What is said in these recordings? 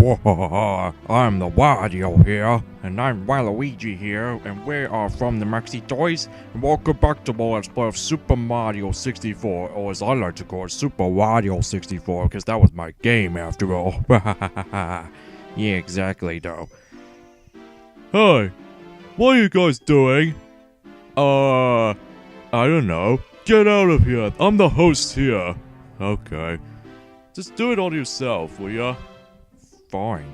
I'm the Wario here, and I'm Waluigi here, and we are from the Maxi Toys, and welcome back to my Let's Play of Super Mario 64, or as I like to call it, Super Wario 64, because that was my game after all. Yeah, exactly though. Hey, what are you guys doing? I don't know. Get out of here, I'm the host here. Okay. Just do it all yourself, will ya? Fine.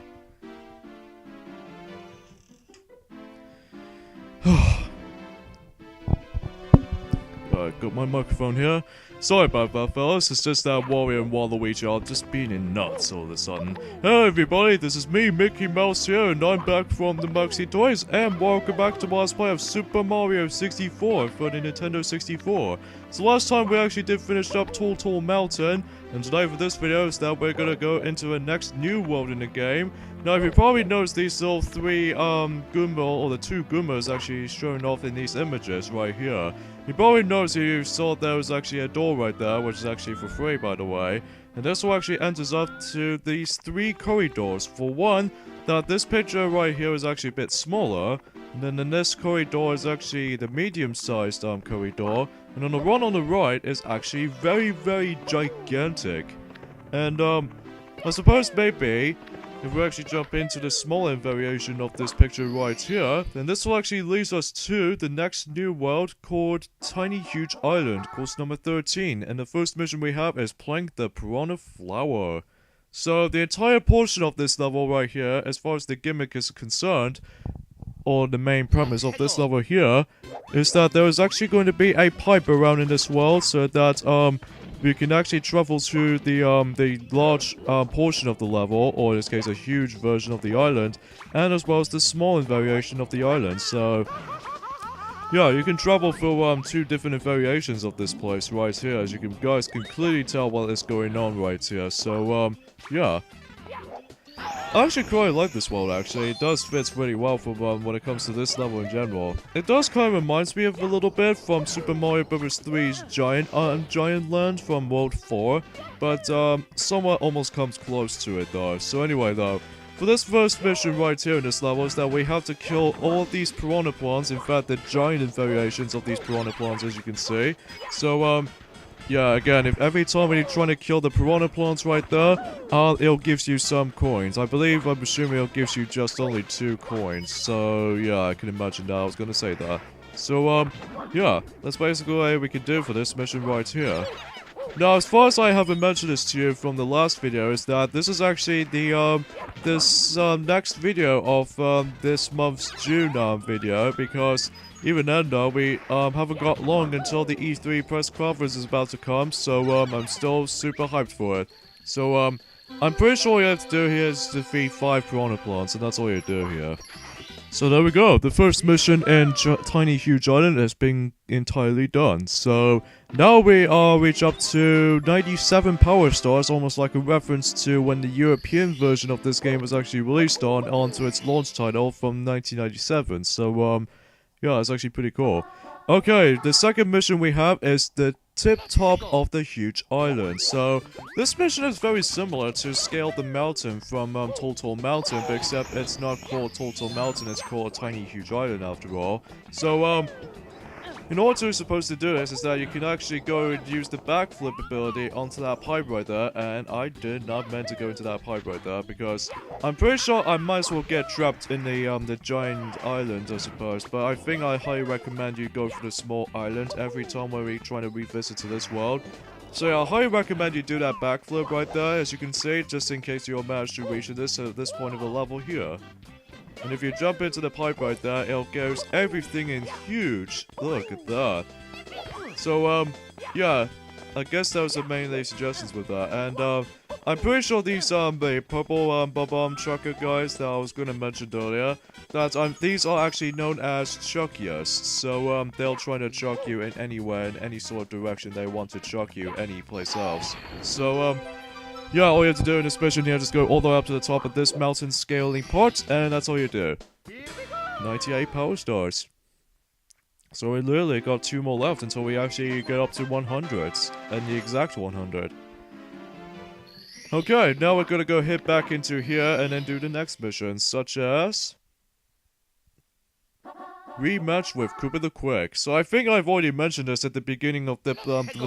Got my microphone here. Sorry about that, fellas. It's just that Wario and Waluigi are just being nuts all of a sudden. Hello, everybody. This is me, Mickey Mouse here, and I'm back from the Maxi Toys, and welcome back to my Let's Play of Super Mario 64 for the Nintendo 64. So last time we actually did finish up Tall Mountain, and today for this video is that we're gonna go into the next new world in the game. Now, if you probably noticed these little three, Goomba, or the two Goombas actually showing off in these images right here. You probably noticed you saw there was actually a door right there, which is actually for free, by the way. And this will actually enters up to these three corridors. For one, that this picture right here is actually a bit smaller. And then the next corridor is actually the medium-sized corridor. And on the one on the right is actually very gigantic. And I suppose maybe if we actually jump into the smaller variation of this picture right here, then this will actually lead us to the next new world called Tiny Huge Island, course number 13. And the first mission we have is playing the Piranha Flower. So the entire portion of this level right here, as far as the gimmick is concerned, or the main premise of this level here, is that there is actually going to be a pipe around in this world so that we can actually travel through the large portion of the level, or in this case a huge version of the island, and as well as the smaller variation of the island. So yeah, you can travel through two different variations of this place right here, as you guys can clearly tell what is going on right here. So yeah. I actually quite like this world, actually. It does fit pretty well for when it comes to this level in general. It does kind of reminds me of a little bit from Super Mario Bros. 3's Giant Land from World 4, but somewhat almost comes close to it though. So anyway though, for this first mission right here in this level is that we have to kill all of these piranha plants, in fact the giant variations of these piranha plants, as you can see. So yeah, again, if every time when you're trying to kill the piranha plants right there, it'll gives you some coins. I'm assuming it'll gives you just only 2 coins. So, yeah, I can imagine that. I was gonna say that. So, yeah, that's basically what we can do for this mission right here. Now, as far as I haven't mentioned this to you from the last video, is that this is actually the, next video of, this month's June, video, because even then, though, we, haven't got long until the E3 press conference is about to come, so, I'm still super hyped for it. So, I'm pretty sure all you have to do here is defeat 5 piranha plants, and that's all you do here. So there we go, the first mission in Tiny Huge Island has been entirely done. So now we reach up to 97 power stars, almost like a reference to when the European version of this game was actually released onto its launch title from 1997. So yeah, it's actually pretty cool. Okay, the second mission we have is the tip top of the huge island. So this mission is very similar to Scale the Mountain from Tall Mountain, but except it's not called Tall Mountain, it's called Tiny Huge Island after all. So in order to supposed to do this is that you can actually go and use the backflip ability onto that pipe right there, and I did not meant to go into that pipe right there because I'm pretty sure I might as well get trapped in the giant island, I suppose. But I think I highly recommend you go for the small island every time when we're trying to revisit to this world. So yeah, I highly recommend you do that backflip right there, as you can see, just in case you manage to reach this at this point of the level here. And if you jump into the pipe right there, it goes everything in huge. Look at that. So, yeah, I guess that was the main suggestions with that. And, I'm pretty sure these, the purple, bomb trucker guys that I was gonna mention earlier, that, these are actually known as chuckiers. So, they'll try to chuck you in anywhere, in any sort of direction they want to chuck you any place else. So, yeah, all you have to do in this mission here, just go all the way up to the top of this mountain scaling part, and that's all you do. 98 power stars. So we literally got 2 more left until we actually get up to 100, and the exact 100. Okay, now we're gonna go head back into here and then do the next mission, such as rematch with Cooper the Quick. So I think I've already mentioned this at the beginning of the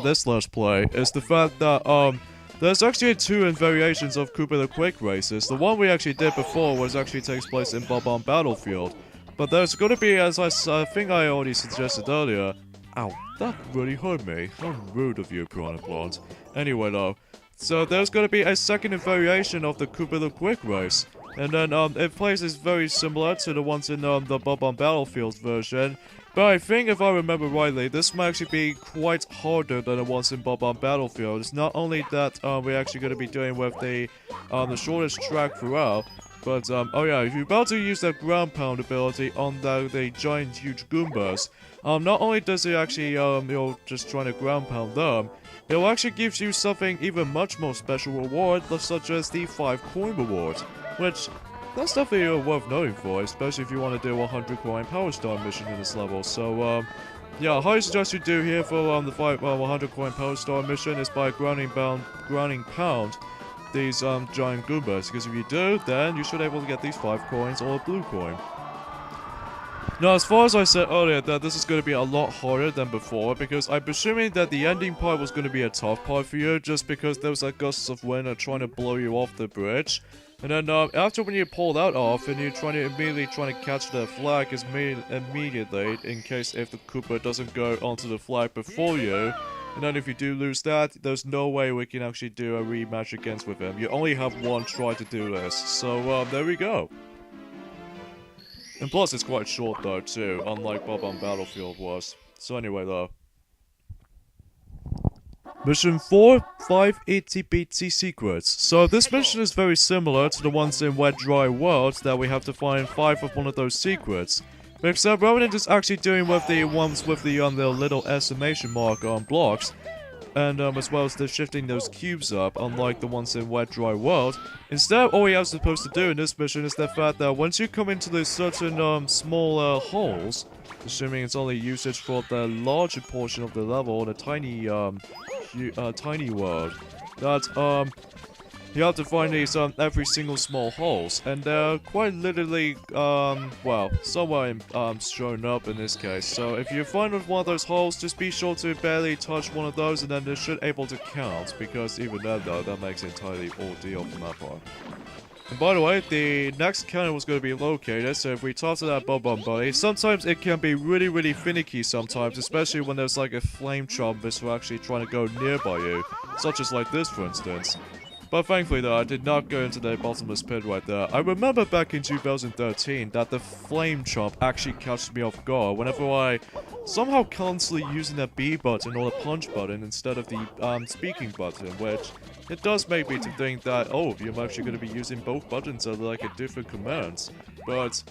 this Let's Play, is the fact that there's actually two variations of Cooper the Quick races. The one we actually did before actually takes place in Bob-omb Battlefield. But there's gonna be, as I think I already suggested earlier. Ow, that really hurt me. How rude of you, Piranha Plant. Anyway though, so there's gonna be a second variation of the Cooper the Quick race. And then, it plays is very similar to the ones in, the Bob-omb Battlefield version. But I think, if I remember rightly, this might actually be quite harder than the ones in Bob-omb Battlefield. It's not only that, we're actually going to be doing with the shortest track throughout, but, oh yeah, if you're about to use that ground pound ability on the giant huge Goombas, not only does it actually, you're just trying to ground pound them, it actually gives you something even much more special reward, such as the 5 coin reward. Which, that's definitely worth noting for, especially if you want to do a 100 coin Power Star mission in this level. So, yeah, how I suggest you do here for the 100 coin Power Star mission is by grounding pound these giant Goombas, because if you do, then you should be able to get these 5 coins or a blue coin. Now, as far as I said earlier, that this is going to be a lot harder than before, because I'm presuming that the ending part was going to be a tough part for you, just because there was like gusts of wind trying to blow you off the bridge. And then, after when you pull that off, and you're immediately trying to catch the flag immediately, in case if the Koopa doesn't go onto the flag before you. And then if you do lose that, there's no way we can actually do a rematch against with him. You only have one try to do this. So, there we go. And plus, it's quite short though, too, unlike Bob-omb Battlefield was. So anyway, though. Mission 4, 5 Itsy Bitsy Secrets. So this mission is very similar to the ones in Wet Dry World, that we have to find 5 of one of those secrets. But except rather than just actually doing with the ones with the little exclamation mark on blocks, and as well as the shifting those cubes up, unlike the ones in Wet Dry World, instead all we are supposed to do in this mission is the fact that once you come into those certain small holes, assuming it's only usage for the larger portion of the level, the tiny tiny world, that you have to find these every single small holes, and they're quite literally well, somewhere shown up in this case. So if you find one of those holes, just be sure to barely touch one of those, and then they should able to count, because even then though, that makes it entirely ordeal from that part. And by the way, the next cannon was going to be located, so if we toss it at Bob-omb Buddy, sometimes it can be really finicky sometimes, especially when there's like a flame chomp that's actually trying to go nearby you, such as like this for instance. But thankfully though, I did not go into the bottomless pit right there. I remember back in 2013 that the flame chomp actually catches me off guard whenever I somehow constantly using the B button or the punch button instead of the speaking button, which it does make me to think that, oh, you're actually going to be using both buttons as like a different commands. But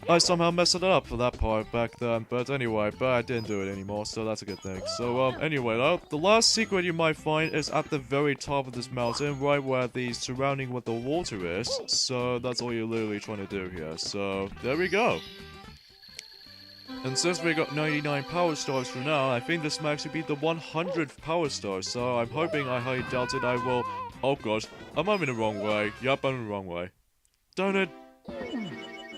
I somehow messed it up for that part back then, but anyway, I didn't do it anymore, so that's a good thing. So, anyway, though, the last secret you might find is at the very top of this mountain, right where the surrounding with the water is, so that's all you're literally trying to do here, so there we go. And since we got 99 power stars for now, I think this might actually be the 100th power star, so I'm hoping, I highly doubt it, I will... Oh god, I'm in the wrong way. Yup, I'm in the wrong way. Darn it.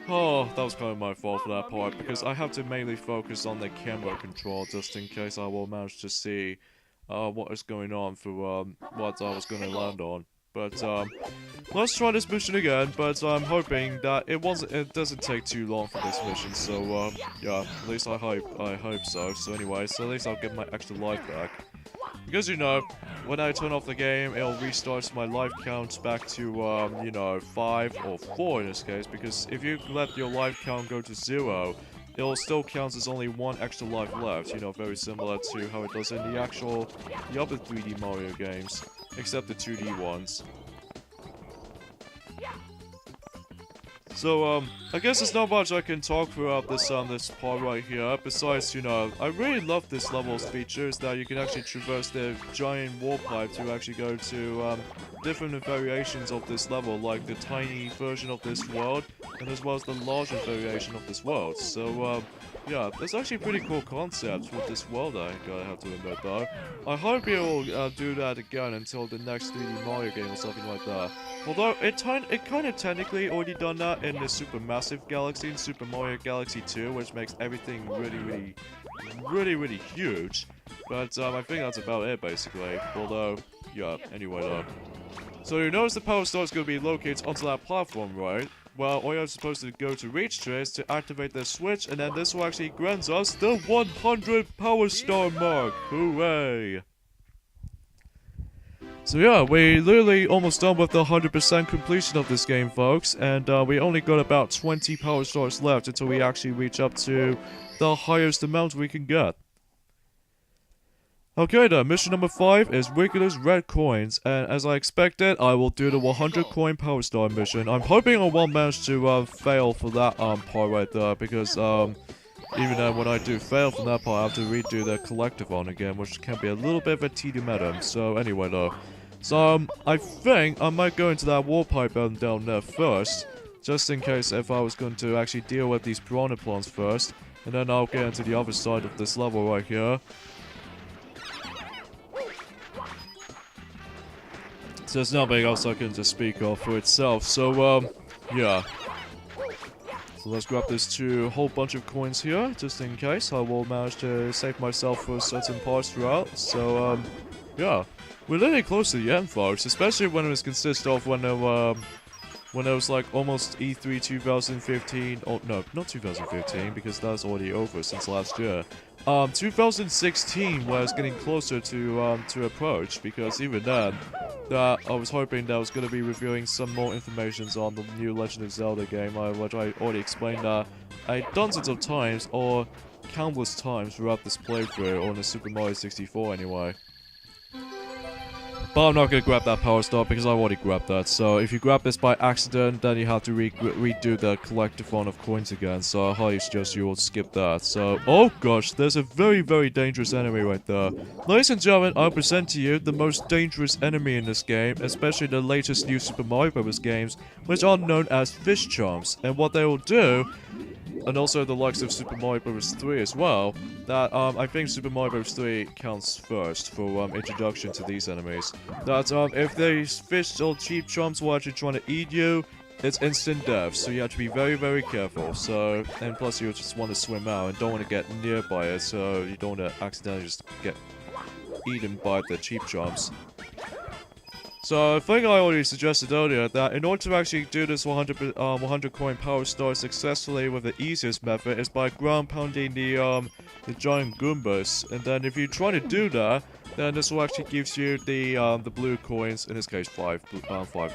Oh, that was kind of my fault for that part, because I have to mainly focus on the camera control just in case I will manage to see what is going on for what I was going to land on. But let's try this mission again, but I'm hoping that it doesn't take too long for this mission, so yeah, at least I hope so. So anyway, so at least I'll get my extra life back. Because, you know, when I turn off the game, it'll restart my life count back to, you know, 5 or 4 in this case. Because if you let your life count go to 0, it'll still count as only 1 extra life left. You know, very similar to how it does in the other 3D Mario games. Except the 2D ones. So, I guess there's not much I can talk throughout this part right here, besides, you know, I really love this level's features that you can actually traverse the giant warp pipe to actually go to, different variations of this level, like the tiny version of this world, and as well as the larger variation of this world. So, yeah, there's actually pretty cool concepts with this world, I gotta have to admit though. I hope you'll do that again until the next 3D Mario game or something like that. Although, it kind of technically already done that in the Supermassive Galaxy in Super Mario Galaxy 2, which makes everything really huge. But, I think that's about it, basically. Although, yeah, anyway though. So you notice the power star is going to be located onto that platform, right? Well, all you're supposed to go to reach to is to activate the switch, and then this will actually grant us the 100 power star mark. Hooray! So yeah, we're literally almost done with the 100% completion of this game, folks, and we only got about 20 power stars left until we actually reach up to the highest amount we can get. Okay then, mission number 5 is Wiggler's Red Coins, and as I expected, I will do the 100 coin power star mission. I'm hoping I won't manage to fail for that part right there, because even then when I do fail from that part, I have to redo the collectathon again, which can be a little bit of a tedium item. So anyway though, so I think I might go into that wall pipe down there first, just in case if I was going to actually deal with these piranha plants first, and then I'll get into the other side of this level right here. So there's nothing else I can just speak of for itself, so yeah. So let's grab this whole bunch of coins here, just in case. I will manage to save myself for certain parts throughout, so yeah. We're literally close to the end, folks, especially when it was consist of when it was like almost E3 2015, oh no, not 2015, because that's already over since last year. 2016 was getting closer to approach, because even then, I was hoping that I was going to be reviewing some more information on the new Legend of Zelda game, which I already explained dozens of times, or countless times throughout this playthrough on the Super Mario 64 anyway. But I'm not going to grab that power star because I already grabbed that. So if you grab this by accident, then you have to redo the collectathon of coins again. So I highly suggest you will skip that. So, oh gosh, there's a very dangerous enemy right there. Ladies and gentlemen, I'll present to you the most dangerous enemy in this game, especially the latest new Super Mario Bros. Games, which are known as fish chomps. And what they will do, and also the likes of Super Mario Bros. 3 as well, that I think Super Mario Bros. 3 counts first for introduction to these enemies. That if these fish or cheap chomps were actually trying to eat you, it's instant death, so you have to be very careful. So, and plus you just want to swim out and don't want to get nearby it, so you don't want to accidentally just get eaten by the cheap chomps. So I think I already suggested earlier that in order to actually do this 100 coin power star successfully with the easiest method is by ground pounding the giant Goombas, and then if you try to do that, then this will actually gives you the blue coins, in this case 5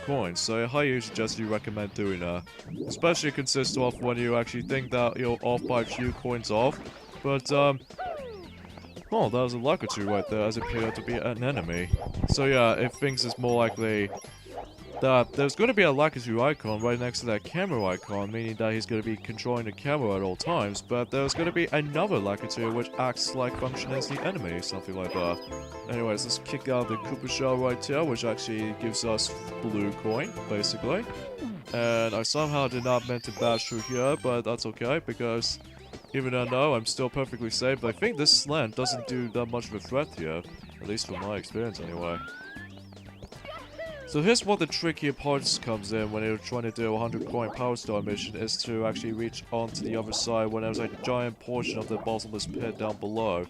coins. So I highly suggest you recommend doing that, especially consists of when you actually think that you're off by a few coins off, but oh, that was a Lakitu right there, as it appeared to be an enemy. So yeah, it thinks it's more likely that there's going to be a Lakitu icon right next to that camera icon, meaning that he's going to be controlling the camera at all times, but there's going to be another Lakitu which acts like function as the enemy, something like that. Anyways, let's kick out the Koopa Shell right here, which actually gives us blue coin, basically. And I somehow did not meant to bash through here, but that's okay, because even though I'm still perfectly safe, I think this slant doesn't do that much of a threat here. At least from my experience, anyway. So here's what the trickier parts comes in when you're trying to do a 100 coin power star mission, is to actually reach onto the other side when there's a giant portion of the bottomless pit down below.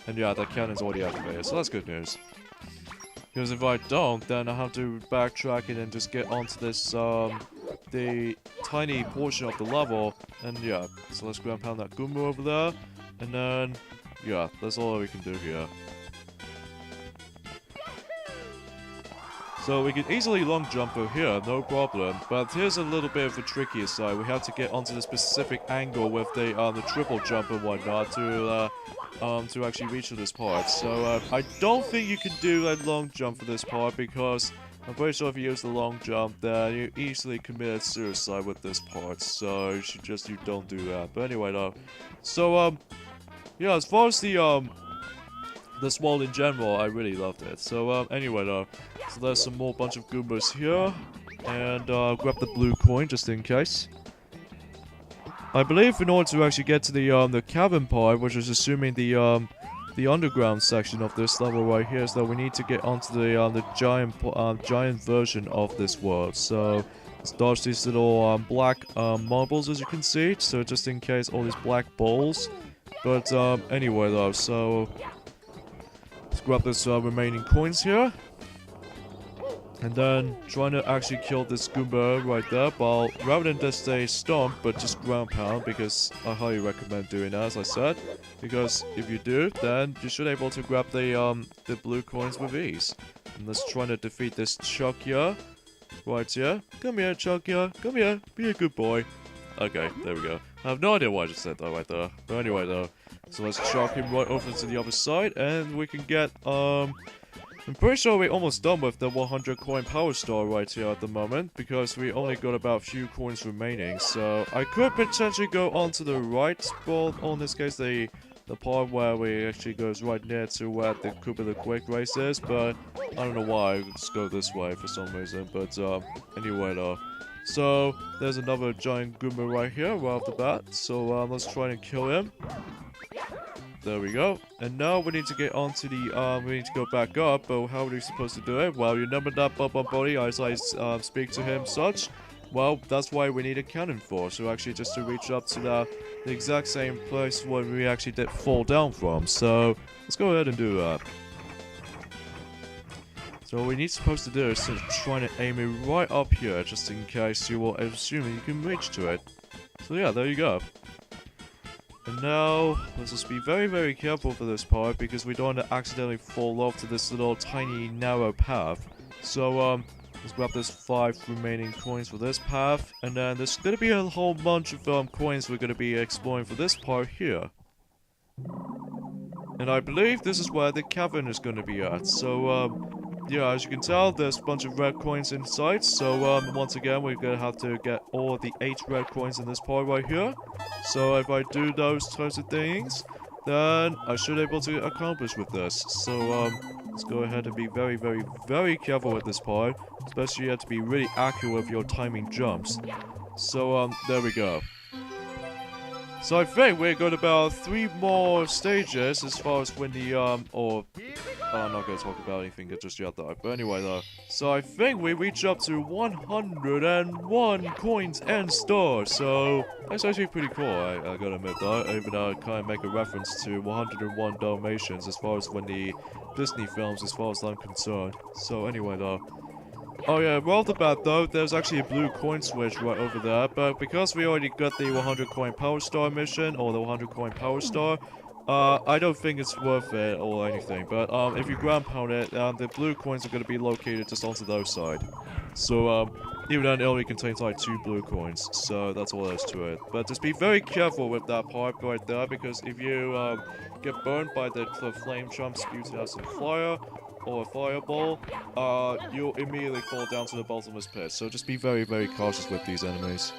And yeah, that cannon's already activated, so that's good news. Because if I don't, then I have to backtrack it and just get onto this, the tiny portion of the level, and yeah, so let's ground pound that Goomba over there, and then, yeah, that's all we can do here. So we can easily long jump over here, no problem, but here's a little bit of the trickier side. We have to get onto the specific angle with the triple jump and whatnot to actually reach to this part. So I don't think you can do a long jump for this part, because I'm pretty sure if you use the long jump, then you easily committed suicide with this part. So you don't do that. But anyway, though. So yeah, as far as this world in general, I really loved it. So anyway, though. So there's some more bunch of Goombas here, and grab the blue coin just in case. I believe in order to actually get to the cavern part, which is assuming the underground section of this level right here, is that we need to get onto the giant version of this world. So let's dodge these little black marbles, as you can see. So just in case, all these black balls. But anyway though, so let's grab this remaining coins here. And then trying to actually kill this Goomba right there, but rather than just a stomp, but just ground pound, because I highly recommend doing that, as I said. Because if you do, then you should be able to grab the blue coins with ease. And let's try to defeat this Chuckya right here. Come here, Chuckya. Come here. Be a good boy. Okay, there we go. I have no idea why I just said that right there. But anyway, though. So let's chuck him right over to the other side, and we can get, I'm pretty sure we're almost done with the 100 coin power star right here at the moment, because we only got about a few coins remaining. So I could potentially go on to the right, well, in this case the part where we actually goes right near to where the Koopa the Quick race is, but I don't know why I just go this way for some reason. But anyway though. So there's another giant Goomba right here right off the bat. So let's try and kill him. There we go. And now we need to get onto the, we need to go back up, but how are we supposed to do it? Well, you remember that Bob Body as I speak to him such? Well, that's why we need a cannon for. So actually just to reach up to the exact same place where we actually did fall down from. So let's go ahead and do that. So what we need supposed to do is to try to aim it right up here, just in case you will assume you can reach to it. So yeah, there you go. And now, let's just be very, very careful for this part, because we don't want to accidentally fall off to this little tiny narrow path. So, let's grab this 5 remaining coins for this path, and then there's gonna be a whole bunch of coins we're gonna be exploring for this part here. And I believe this is where the cavern is gonna be at. So, yeah, as you can tell, there's a bunch of red coins inside. So, once again, we're gonna have to get all the 8 red coins in this part right here. So, if I do those types of things, then I should be able to accomplish with this. So, let's go ahead and be very, very, very careful with this part. Especially you have to be really accurate with your timing jumps. So, there we go. So I think we're got about 3 more stages as far as when the, I'm not going to talk about anything just yet though. But anyway though, so I think we reach up to 101 coins and stars. So that's actually pretty cool, I gotta admit though. Even though I kind of make a reference to 101 Dalmatians as far as when the Disney films as far as I'm concerned. So anyway though. Oh yeah, right off the bat though, there's actually a blue coin switch right over there, but because we already got the 100 coin power star mission, or the 100 coin power star, I don't think it's worth it or anything, but if you ground pound it, the blue coins are going to be located just onto those side. So even then it only contains like 2 blue coins, so that's all there is to it. But just be very careful with that part right there, because if you get burned by the flame jump spewed out some fire, or a fireball, you'll immediately fall down to the bottomless pit. So just be very, very cautious with these enemies.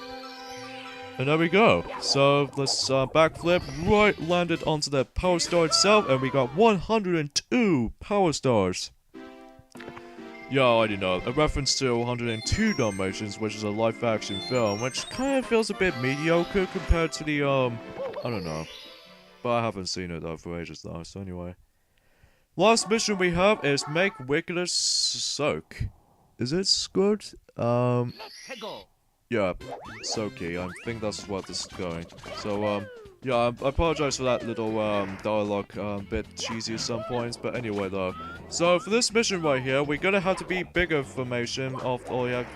And there we go. So let's backflip, right landed onto the power star itself, and we got 102 power stars. Yeah, I already know. A reference to 102 Dalmatians, which is a live-action film, which kind of feels a bit mediocre compared to the, I don't know. But I haven't seen it though for ages though, so anyway. Last mission we have is make Wiggler soak. Is it Squirt? Yeah, Soaky. I think that's what this is going. So, yeah, I apologize for that little, dialogue, bit cheesy at some points, but anyway, though. So, for this mission right here, we're gonna have to be bigger formation of, forget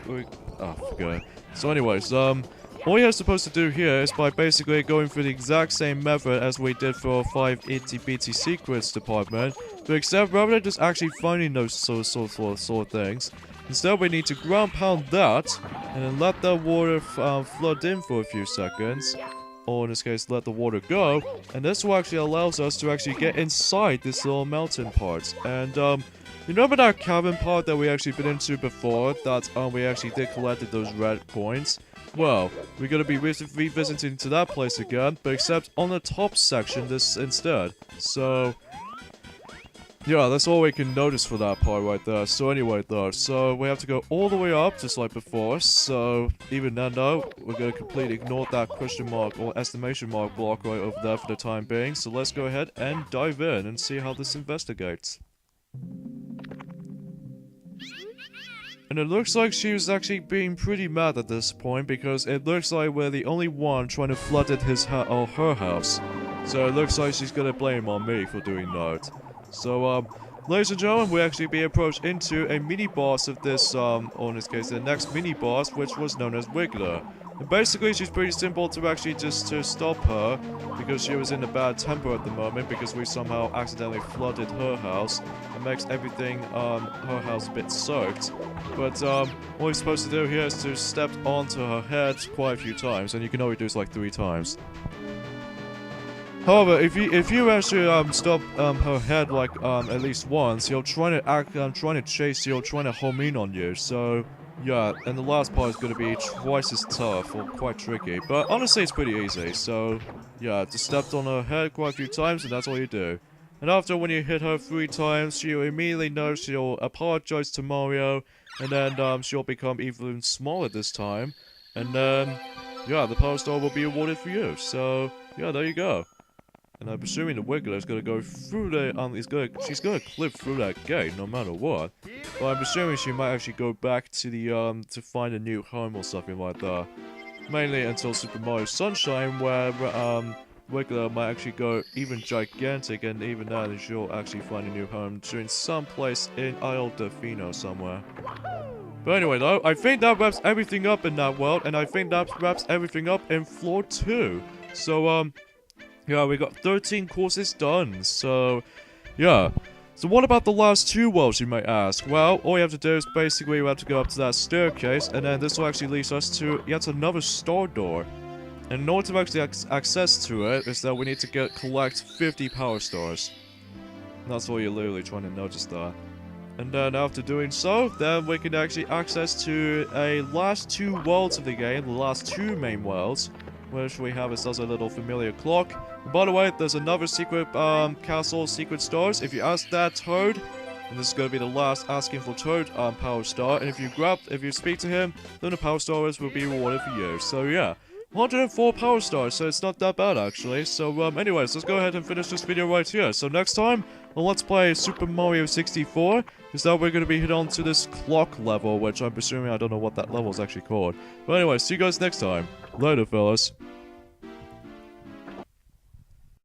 it. So anyways, all you're supposed to do here is by basically going through the exact same method as we did for 5 itty bitty secrets department, but except rather than just actually finding those sort of things, instead we need to ground pound that, and then let the water flood in for a few seconds, or in this case let the water go, and this will actually allows us to actually get inside this little mountain part. And you remember that cavern part that we actually been into before, that we actually did collected those red coins? Well, we're gonna be revisiting to that place again, but except on the top section this instead. So Yeah, that's all we can notice for that part right there. So anyway though, so we have to go all the way up just like before. So even then though, we're gonna completely ignore that question mark or exclamation mark block right over there for the time being. So let's go ahead and dive in and see how this investigates. And it looks like she was actually being pretty mad at this point because it looks like we're the only one trying to flood at her house. So it looks like she's gonna blame on me for doing that. So, ladies and gentlemen, we actually be approached into a mini-boss of this, or in this case, the next mini-boss, which was known as Wiggler. And basically, she's pretty simple to actually just to stop her, because she was in a bad temper at the moment, because we somehow accidentally flooded her house, and makes everything, her house a bit soaked. But, what we're supposed to do here is to step onto her head quite a few times, and you can only do this like 3 times. However, if you actually stop her head like at least once, he'll try to chase you, trying to home in on you. So yeah, and the last part is going to be twice as tough or quite tricky. But honestly, it's pretty easy. So yeah, just stepped on her head quite a few times, and that's all you do. And after when you hit her 3 times, she'll immediately know she'll apologize to Mario, and then she'll become even smaller this time. And then yeah, the power star will be awarded for you. So yeah, there you go. And I'm assuming the Wiggler is gonna go through the, she's gonna clip through that gate no matter what. But I'm assuming she might actually go back to the, to find a new home or something like that. Mainly until Super Mario Sunshine, where, Wiggler might actually go even gigantic, and even then she'll actually find a new home during some place in Isle Delfino somewhere. But anyway though, I think that wraps everything up in that world, and I think that wraps everything up in floor 2. So, yeah, we got 13 courses done, so yeah. So what about the last 2 worlds, you might ask? Well, all you have to do is basically we have to go up to that staircase, and then this will actually lead us to yet another star door. And in order to actually access to it, is that we need to collect 50 power stars. And that's all you're literally trying to notice there. And then after doing so, then we can actually access to a last 2 worlds of the game, the last 2 main worlds, which we have ourselves a little familiar clock. And by the way, there's another secret castle, secret stars. If you ask that Toad, and this is going to be the last asking for Toad power star, and if you speak to him, then the power stars will be rewarded for you. So yeah, 104 power stars, so it's not that bad actually. So anyways, let's go ahead and finish this video right here. So next time on Let's Play Super Mario 64, is that we're going to be hit on to this clock level, which I'm presuming I don't know what that level is actually called. But anyways, see you guys next time. Later, fellas.